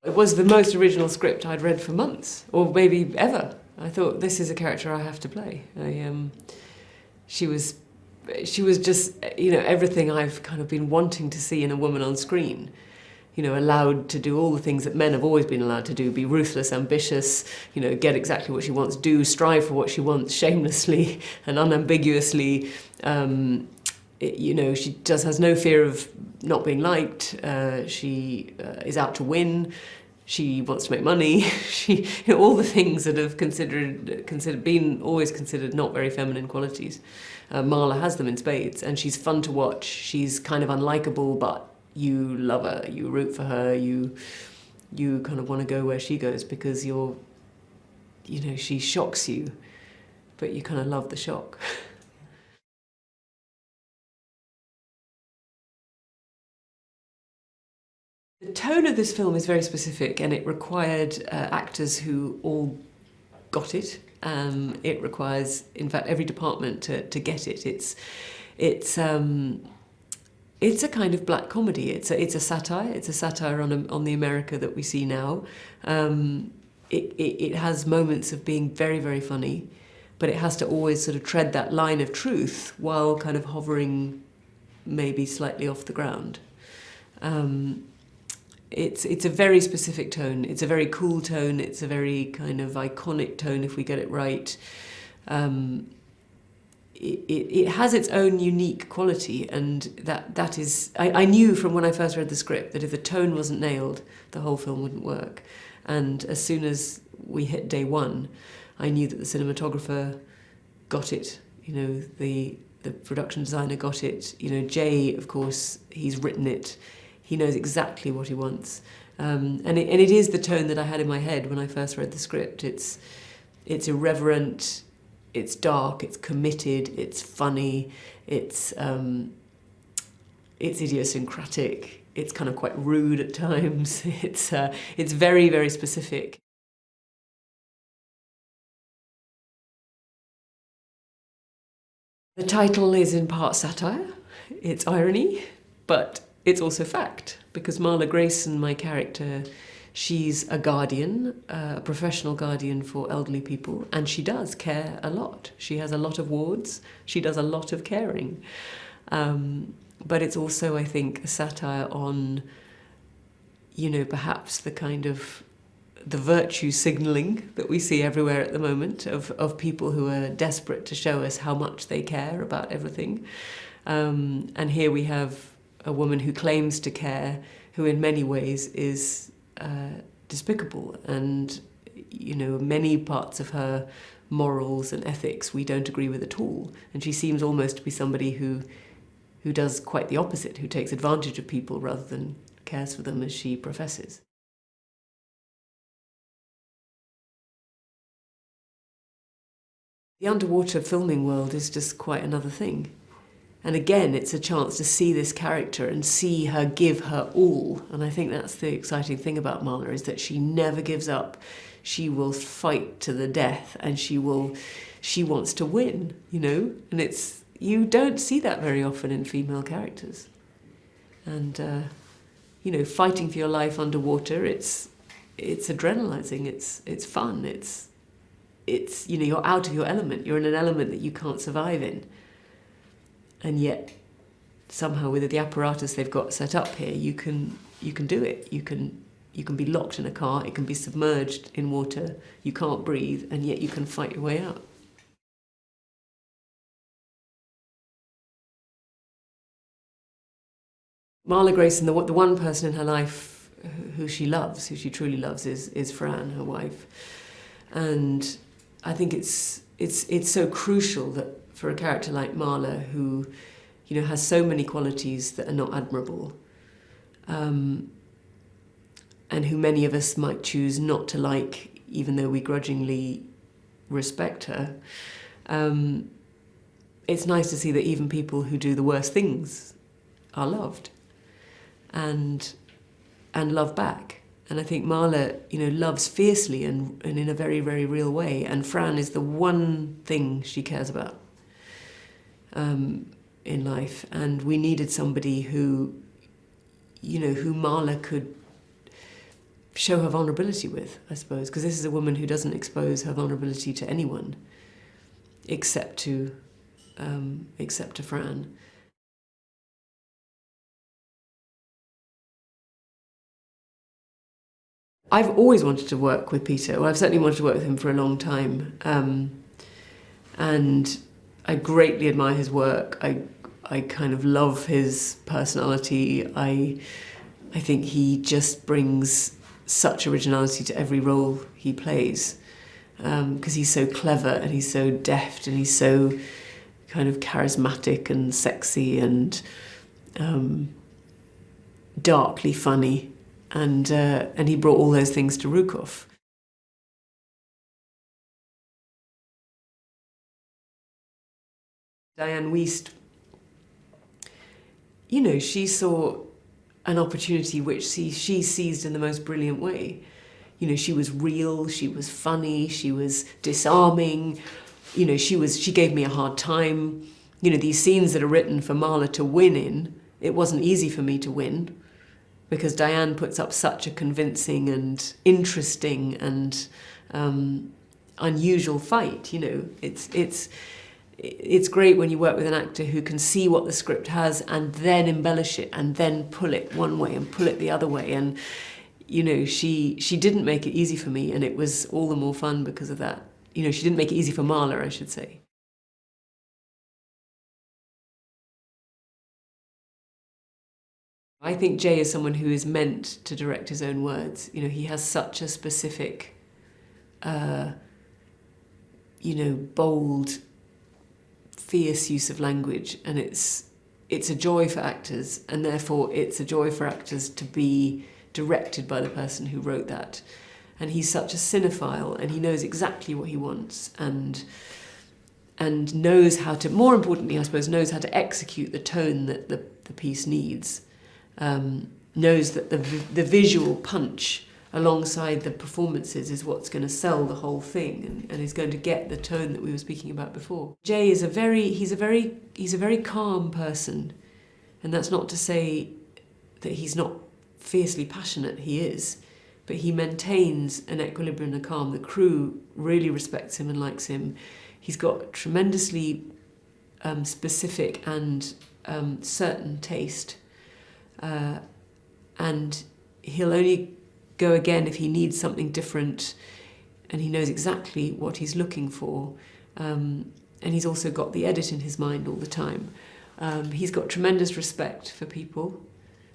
It was the most original script I'd read for months, or maybe ever. I thought, this is a character I have to play. She was just, everything I've kind of been wanting to see in a woman on screen. Allowed to do all the things that men have always been allowed to do, be ruthless, ambitious, get exactly what she wants, strive for what she wants shamelessly and unambiguously. She just has no fear of not being liked. She is out to win. She wants to make money. All the things that have been always considered not very feminine qualities. Marla has them in spades, and she's fun to watch. She's kind of unlikable, but you love her. You root for her. You kind of want to go where she goes because she shocks you, but you kind of love the shock. The tone of this film is very specific, and it required actors who all got it. It requires, in fact, every department to get it. It's a kind of black comedy. It's a satire. It's a satire on the America that we see now. It has moments of being very, very funny, but it has to always sort of tread that line of truth while kind of hovering maybe slightly off the ground. It's a very specific tone. It's a very cool tone. It's a very kind of iconic tone if we get it right. It has its own unique quality, and that is... I knew from when I first read the script that if the tone wasn't nailed, the whole film wouldn't work. And as soon as we hit day one, I knew that the cinematographer got it. The production designer got it. Jay, of course, he's written it. He knows exactly what he wants. And it is the tone that I had in my head when I first read the script. It's irreverent, it's dark, it's committed, it's funny, it's idiosyncratic, it's kind of quite rude at times. It's very, very specific. The title is in part satire, it's irony, but it's also fact, because Marla Greyson, my character, she's a guardian, a professional guardian for elderly people, and she does care a lot. She has a lot of wards, she does a lot of caring. But it's also, I think, a satire on, perhaps the kind of the virtue signalling that we see everywhere at the moment of people who are desperate to show us how much they care about everything. And here we have a woman who claims to care, who in many ways is despicable, and many parts of her morals and ethics we don't agree with at all. And she seems almost to be somebody who does quite the opposite, who takes advantage of people rather than cares for them as she professes. The underwater filming world is just quite another thing. And again, it's a chance to see this character and see her give her all. And I think that's the exciting thing about Marla, is that she never gives up. She will fight to the death, and she wants to win, And you don't see that very often in female characters. And, fighting for your life underwater, it's adrenalizing, it's fun, it's you're out of your element. You're in an element that you can't survive in. And yet, somehow with the apparatus they've got set up here, you can do it. You can be locked in a car, it can be submerged in water, you can't breathe, and yet you can fight your way out. Marla Greyson, the one person in her life who she truly loves, is Fran, her wife. And I think it's so crucial that for a character like Marla, who, has so many qualities that are not admirable, and who many of us might choose not to like, even though we grudgingly respect her, it's nice to see that even people who do the worst things are loved, and love back. And I think Marla, loves fiercely and in a very, very real way, and Fran is the one thing she cares about in life. And we needed somebody who Marla could show her vulnerability with, I suppose, because this is a woman who doesn't expose her vulnerability to anyone except to Fran. I've always wanted to work with Peter. Well, I've certainly wanted to work with him for a long time, and I greatly admire his work. I kind of love his personality. I think he just brings such originality to every role he plays, because he's so clever and he's so deft and he's so kind of charismatic and sexy and darkly funny. And he brought all those things to Rukov. Dianne Wiest, you know, she saw an opportunity which she seized in the most brilliant way. You know, she was real, she was funny, she was disarming. You know, she gave me a hard time. You know, these scenes that are written for Marla to win in, it wasn't easy for me to win, because Dianne puts up such a convincing and interesting and unusual fight. You know, it's great when you work with an actor who can see what the script has and then embellish it and then pull it one way and pull it the other way. And you know, she didn't make it easy for me, and it was all the more fun because of that. You know, she didn't make it easy for Marla, I should say. I think Jay is someone who is meant to direct his own words. You know, he has such a specific, you know, bold, fierce use of language, and it's a joy for actors, and therefore it's a joy for actors to be directed by the person who wrote that. And he's such a cinephile, and he knows exactly what he wants, and knows how to, more importantly, I suppose, knows how to execute the tone that the piece needs. Knows that the visual punch alongside the performances is what's going to sell the whole thing, and is going to get the tone that we were speaking about before. Jay is he's a very calm person, and that's not to say that he's not fiercely passionate. He is, but he maintains an equilibrium and a calm. The crew really respects him and likes him. He's got tremendously specific and certain taste. And he'll only go again if he needs something different, and he knows exactly what he's looking for. And he's also got the edit in his mind all the time. He's got tremendous respect for people,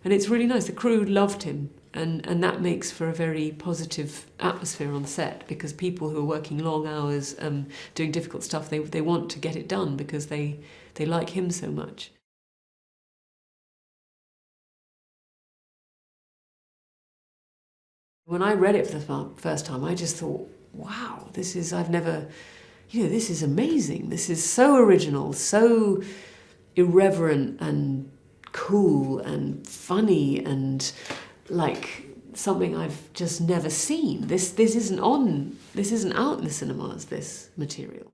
and it's really nice. The crew loved him, and that makes for a very positive atmosphere on set, because people who are working long hours, doing difficult stuff, they want to get it done because they like him so much. When I read it for the first time, I just thought, wow, this is amazing. This is so original, so irreverent and cool and funny, and like something I've just never seen. This isn't out in the cinemas, this material.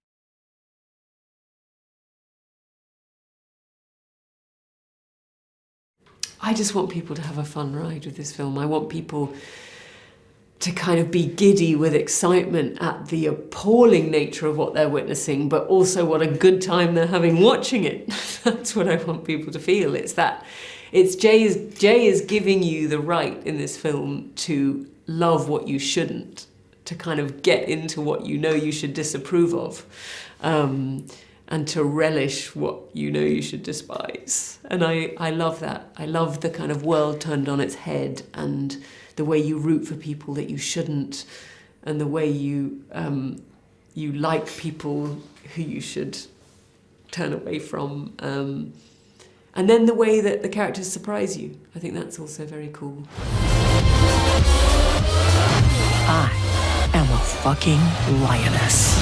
I just want people to have a fun ride with this film. I want people to kind of be giddy with excitement at the appalling nature of what they're witnessing, but also what a good time they're having watching it. That's what I want people to feel. Jay is giving you the right in this film to love what you shouldn't, to kind of get into what you know you should disapprove of, and to relish what you know you should despise. And I love that. I love the kind of world turned on its head, and the way you root for people that you shouldn't, and the way you like people who you should turn away from. And then the way that the characters surprise you. I think that's also very cool. I am a fucking lioness.